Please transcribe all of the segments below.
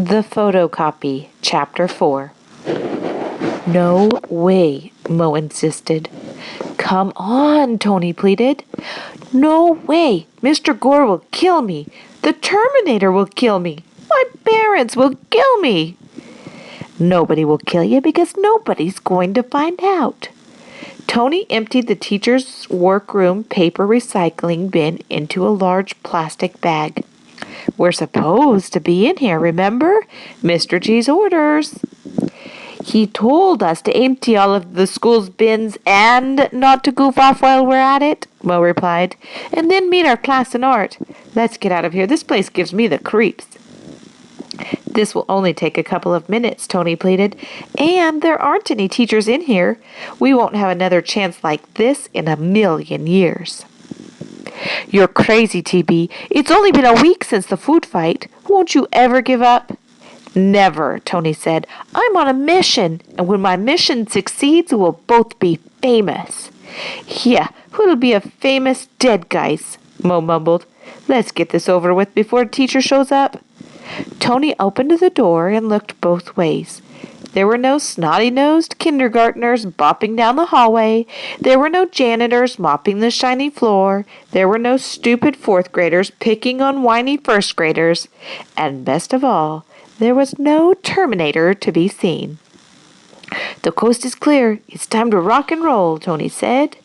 The Photocopy, Chapter 4. No way, Mo insisted. Come on, Tony pleaded. No way, Mr. Gore will kill me. The Terminator will kill me. My parents will kill me. Nobody will kill you because nobody's going to find out. Tony emptied the teacher's workroom paper recycling bin into a large plastic bag. We're supposed to be in here, remember? Mr. G's orders. He told us to empty all of the school's bins and not to goof off while we're at it, Mo replied, and then meet our class in art. Let's get out of here. This place gives me the creeps. This will only take a couple of minutes, Tony pleaded, and there aren't any teachers in here. We won't have another chance like this in a million years. You're crazy, TB. It's only been a week since the food fight. Won't you ever give up? Never, Tony said. I'm on a mission, and when my mission succeeds, we'll both be famous. Yeah, who'll be a famous dead guys, Mo mumbled. Let's get this over with before teacher shows up. Tony opened the door and looked both ways. There were no snotty-nosed kindergartners bopping down the hallway. There were no janitors mopping the shiny floor. There were no stupid fourth graders picking on whiny first graders. And best of all, there was no Terminator to be seen. The coast is clear. It's time to rock and roll, Tony said.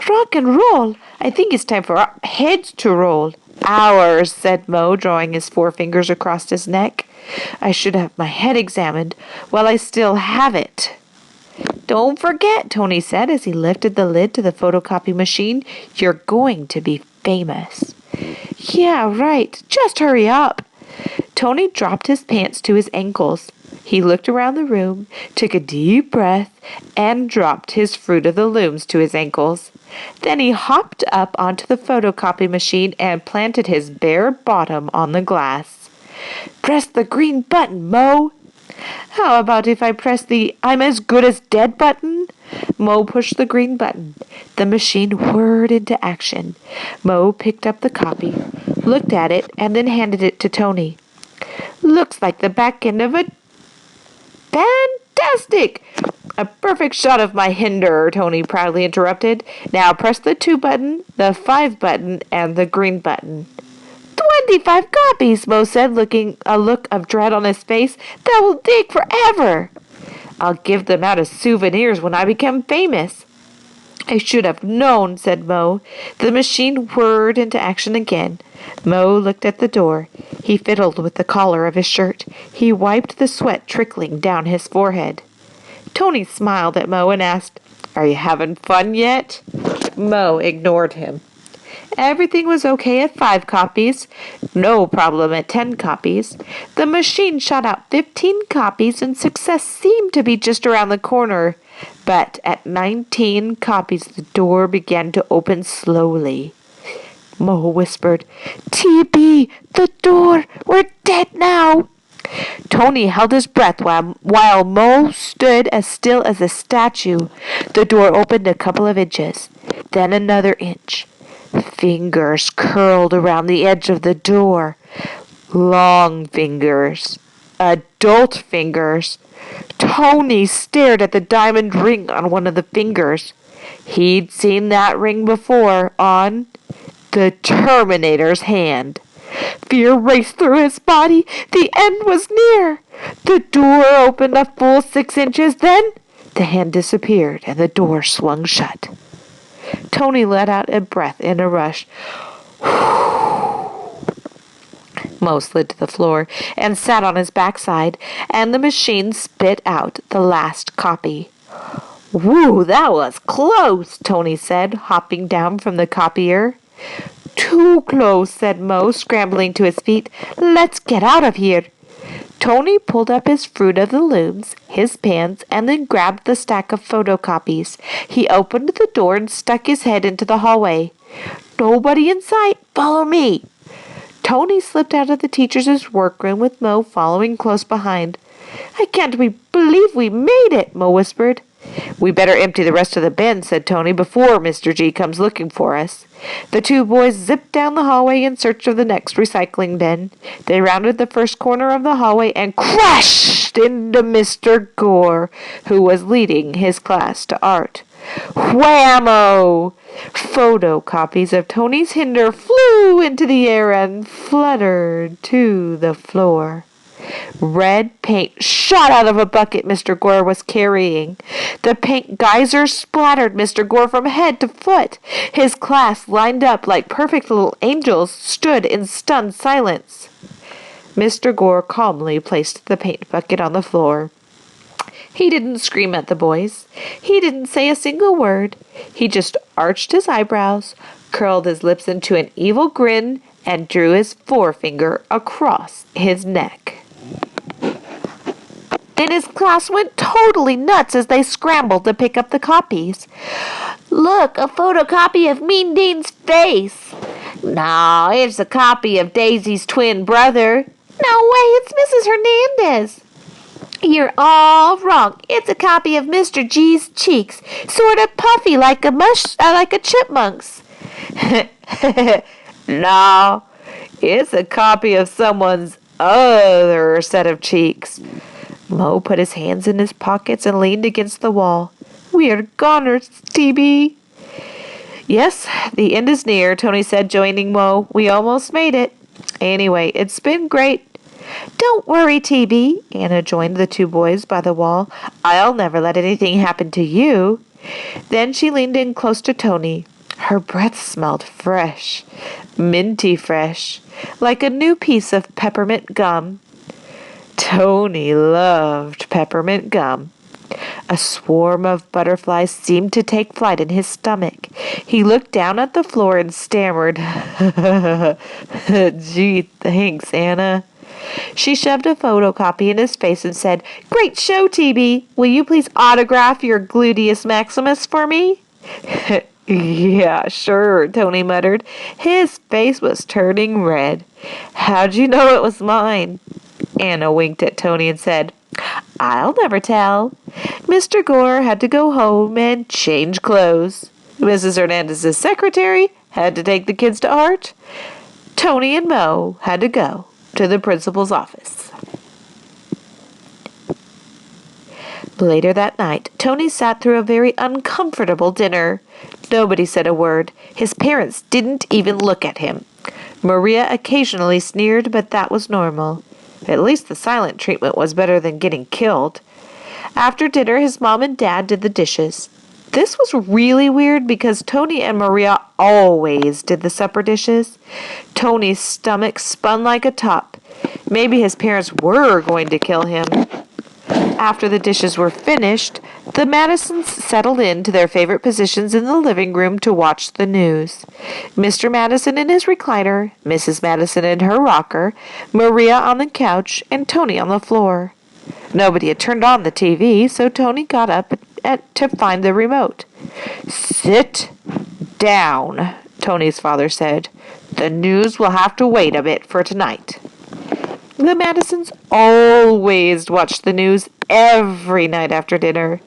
Rock and roll? I think it's time for our heads to roll. Ours, said Mo, drawing his forefingers across his neck. I should have my head examined while I still have it. Don't forget, Tony said as he lifted the lid to the photocopy machine. You're going to be famous. Yeah, right. Just hurry up. Tony dropped his pants to his ankles. He looked around the room, took a deep breath, and dropped his Fruit of the Looms to his ankles. Then he hopped up onto the photocopy machine and planted his bare bottom on the glass. Press the green button, Mo. How about if I press the I'm as good as dead button? Mo pushed the green button. The machine whirred into action. Mo picked up the copy, looked at it, and then handed it to Tony. Looks like the back end of a... Fantastic! A perfect shot of my hinder, Tony proudly interrupted. Now press the 2 button, the 5 button, and the green button. 25 copies, Mo said, looking a look of dread on his face. That will take forever. I'll give them out as souvenirs when I become famous. I should have known, said Mo. The machine whirred into action again. Mo looked at the door. He fiddled with the collar of his shirt. He wiped the sweat trickling down his forehead. Tony smiled at Mo and asked, Are you having fun yet? Mo ignored him. Everything was okay at 5 copies. No problem at 10 copies. The machine shot out 15 copies and success seemed to be just around the corner. But at 19 copies, the door began to open slowly. Mo whispered, TB, the door! We're dead now! Tony held his breath while Mo stood as still as a statue. The door opened a couple of inches, then another inch. Fingers curled around the edge of the door. Long fingers. Adult fingers. Tony stared at the diamond ring on one of the fingers. He'd seen that ring before on the Terminator's hand. Fear raced through his body. The end was near. The door opened a full 6 inches. Then the hand disappeared and the door swung shut. Tony let out a breath in a rush. Mo slid to the floor and sat on his backside, and the machine spit out the last copy. Woo, that was close, Tony said, hopping down from the copier. Too close, said Mo, scrambling to his feet. Let's get out of here. Tony pulled up his Fruit of the Looms, his pants, and then grabbed the stack of photocopies. He opened the door and stuck his head into the hallway. Nobody in sight. Follow me. Tony slipped out of the teacher's workroom with Mo following close behind. I can't believe we made it, Mo whispered. "We better empty the rest of the bin," said Tony, "before Mr. G comes looking for us." The two boys zipped down the hallway in search of the next recycling bin. They rounded the first corner of the hallway and crashed into Mr. Gore, who was leading his class to art. Whammo! Photocopies of Tony's Hinder flew into the air and fluttered to the floor. Red paint shot out of a bucket Mr. Gore was carrying. The paint geyser splattered Mr. Gore from head to foot. His class, lined up like perfect little angels, stood in stunned silence. Mr. Gore calmly placed the paint bucket on the floor. He didn't scream at the boys. He didn't say a single word. He just arched his eyebrows, curled his lips into an evil grin, and drew his forefinger across his neck. Then his class went totally nuts as they scrambled to pick up the copies. "Look, a photocopy of Mean Dean's face." "No, it's a copy of Daisy's twin brother." "No way, it's Mrs. Hernandez." "You're all wrong. It's a copy of Mr. G's cheeks, sort of puffy like a chipmunk's." "No, it's a copy of someone's other set of cheeks." Mo put his hands in his pockets and leaned against the wall. "We're goners, TB." "Yes, the end is near," Tony said, joining Mo. "We almost made it. Anyway, it's been great." "Don't worry, TB," Anna joined the two boys by the wall. "I'll never let anything happen to you." Then she leaned in close to Tony. Her breath smelled fresh, minty fresh, like a new piece of peppermint gum. Tony loved peppermint gum. A swarm of butterflies seemed to take flight in his stomach. He looked down at the floor and stammered, "Gee, thanks, Anna." She shoved a photocopy in his face and said, "Great show, TB. Will you please autograph your gluteus maximus for me?" "Yeah, sure," Tony muttered. His face was turning red. "How'd you know it was mine?" Anna winked at Tony and said, "I'll never tell." Mr. Gore had to go home and change clothes. Mrs. Hernandez's secretary had to take the kids to art. Tony and Mo had to go to the principal's office. Later that night, Tony sat through a very uncomfortable dinner. Nobody said a word. His parents didn't even look at him. Maria occasionally sneered, but that was normal. At least the silent treatment was better than getting killed. After dinner, his mom and dad did the dishes. This was really weird because Tony and Maria always did the supper dishes. Tony's stomach spun like a top. Maybe his parents were going to kill him. After the dishes were finished, the Madisons settled into their favorite positions in the living room to watch the news. Mr. Madison in his recliner, Mrs. Madison in her rocker, Maria on the couch, and Tony on the floor. Nobody had turned on the TV, so Tony got up to find the remote. "Sit down," Tony's father said. "The news will have to wait a bit for tonight." The Madisons always watched the news every night after dinner.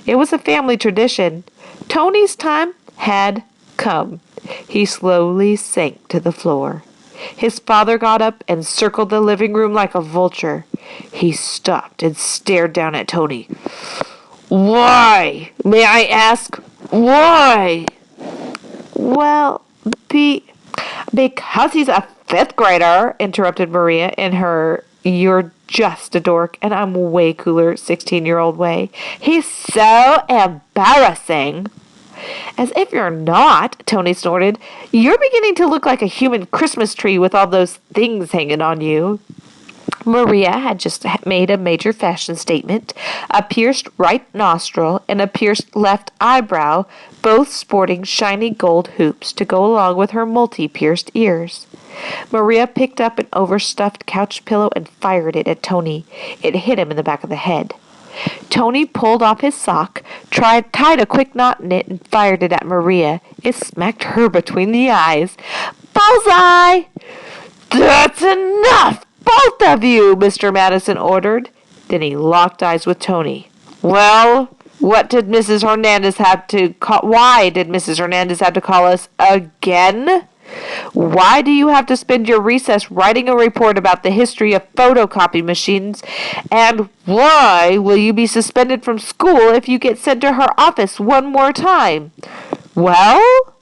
It was a family tradition. Tony's time had come. He slowly sank to the floor. His father got up and circled the living room like a vulture. He stopped and stared down at Tony. "Why? May I ask why?" "Well, because he's a fifth grader," interrupted Maria in her "you're just a dork and I'm way cooler" 16-year-old way. "He's so embarrassing." "As if you're not," Tony snorted. "You're beginning to look like a human Christmas tree with all those things hanging on you." Maria had just made a major fashion statement, a pierced right nostril and a pierced left eyebrow, both sporting shiny gold hoops to go along with her multi-pierced ears. Maria picked up an overstuffed couch pillow and fired it at Tony. It hit him in the back of the head. Tony pulled off his sock, tied a quick knot in it, and fired it at Maria. It smacked her between the eyes. "Bullseye!" "That's enough, both of you," Mr. Madison ordered. Then he locked eyes with Tony. "Well, What did Mrs. Hernandez have to call? Why did Mrs. Hernandez have to call us again? Why do you have to spend your recess writing a report about the history of photocopy machines? And why will you be suspended from school if you get sent to her office one more time? Well,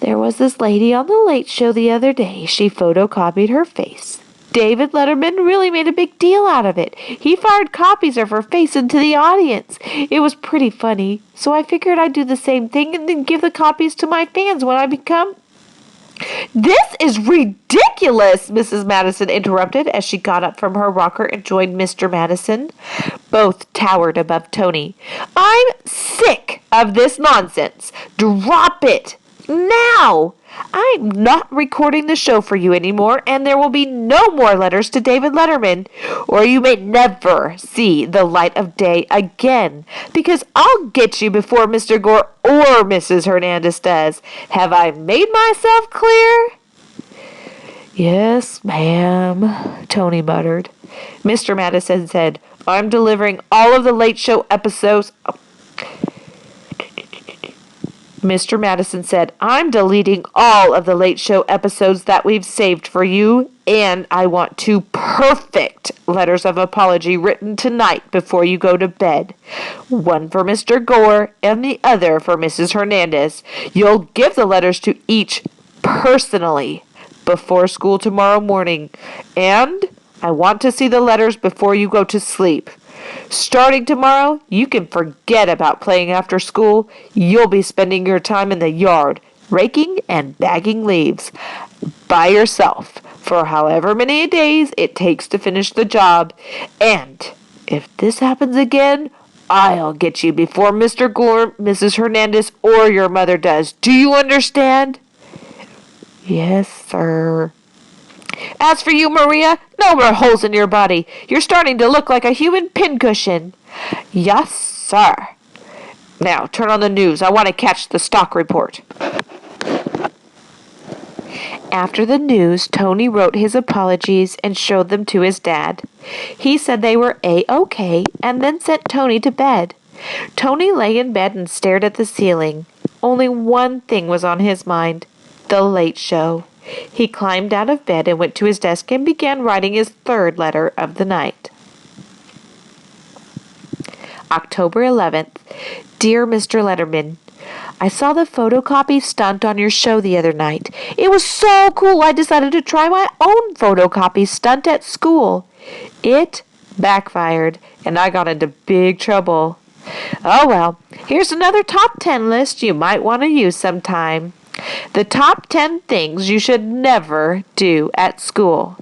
there was this lady on the Late Show the other day. She photocopied her face. David Letterman really made a big deal out of it. He fired copies of her face into the audience. It was pretty funny, so I figured I'd do the same thing and then give the copies to my fans when I become... This is ridiculous, Mrs. Madison interrupted as she got up from her rocker and joined Mr. Madison. Both towered above Tony. I'm sick of this nonsense. Drop it. Now! I'm not recording the show for you anymore, and there will be no more letters to David Letterman, or you may never see the light of day again, because I'll get you before Mr. Gore or Mrs. Hernandez does. Have I made myself clear? Yes, ma'am, Tony muttered. Mr. Madison said, I'm delivering all of the Late Show episodes... Mr. Madison said, I'm deleting all of the Late Show episodes that we've saved for you, and I want 2 perfect letters of apology written tonight before you go to bed. One for Mr. Gore and the other for Mrs. Hernandez. You'll give the letters to each personally before school tomorrow morning, and I want to see the letters before you go to sleep. Starting tomorrow, you can forget about playing after school. You'll be spending your time in the yard, raking and bagging leaves, by yourself, for however many days it takes to finish the job. And if this happens again, I'll get you before Mr. Gore, Mrs. Hernandez, or your mother does. Do you understand? Yes, sir. As for you, Maria, no more holes in your body. You're starting to look like a human pincushion. Yes, sir. Now, turn on the news. I want to catch the stock report. After the news, Tony wrote his apologies and showed them to his dad. He said they were A-OK and then sent Tony to bed. Tony lay in bed and stared at the ceiling. Only one thing was on his mind, the Late Show. He climbed out of bed and went to his desk and began writing his 3rd letter of the night. October 11th. Dear Mr. Letterman, I saw the photocopy stunt on your show the other night. It was so cool I decided to try my own photocopy stunt at school. It backfired and I got into big trouble. Oh well, here's another top 10 list you might want to use sometime. The top 10 things you should never do at school.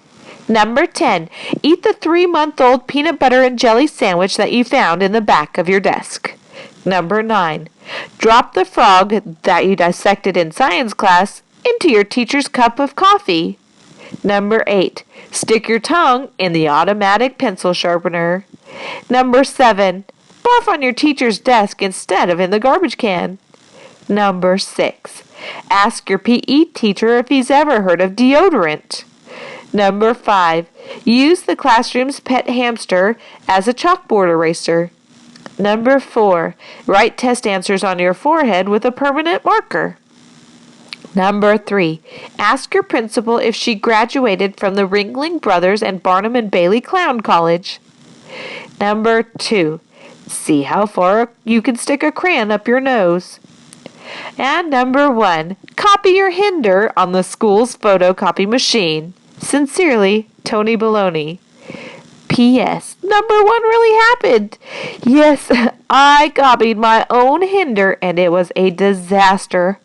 Number 10. Eat the 3-month-old peanut butter and jelly sandwich that you found in the back of your desk. Number 9. Drop the frog that you dissected in science class into your teacher's cup of coffee. Number 8. Stick your tongue in the automatic pencil sharpener. Number 7. Barf on your teacher's desk instead of in the garbage can. Number 6. Ask your PE teacher if he's ever heard of deodorant. Number 5. Use the classroom's pet hamster as a chalkboard eraser. Number 4. Write test answers on your forehead with a permanent marker. Number 3. Ask your principal if she graduated from the Ringling Brothers and Barnum and Bailey Clown College. Number 2. See how far you can stick a crayon up your nose. And number 1, copy your hinder on the school's photocopy machine. Sincerely, Tony Baloney. P.S. Number 1 really happened. Yes, I copied my own hinder and it was a disaster.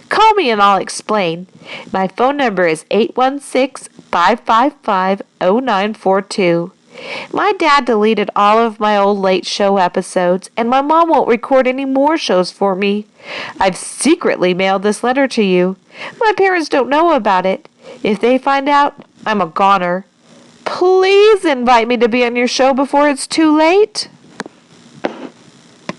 Call me and I'll explain. My phone number is 816-555-0942. My dad deleted all of my old Late Show episodes, and my mom won't record any more shows for me. I've secretly mailed this letter to you. My parents don't know about it. If they find out, I'm a goner. Please invite me to be on your show before it's too late.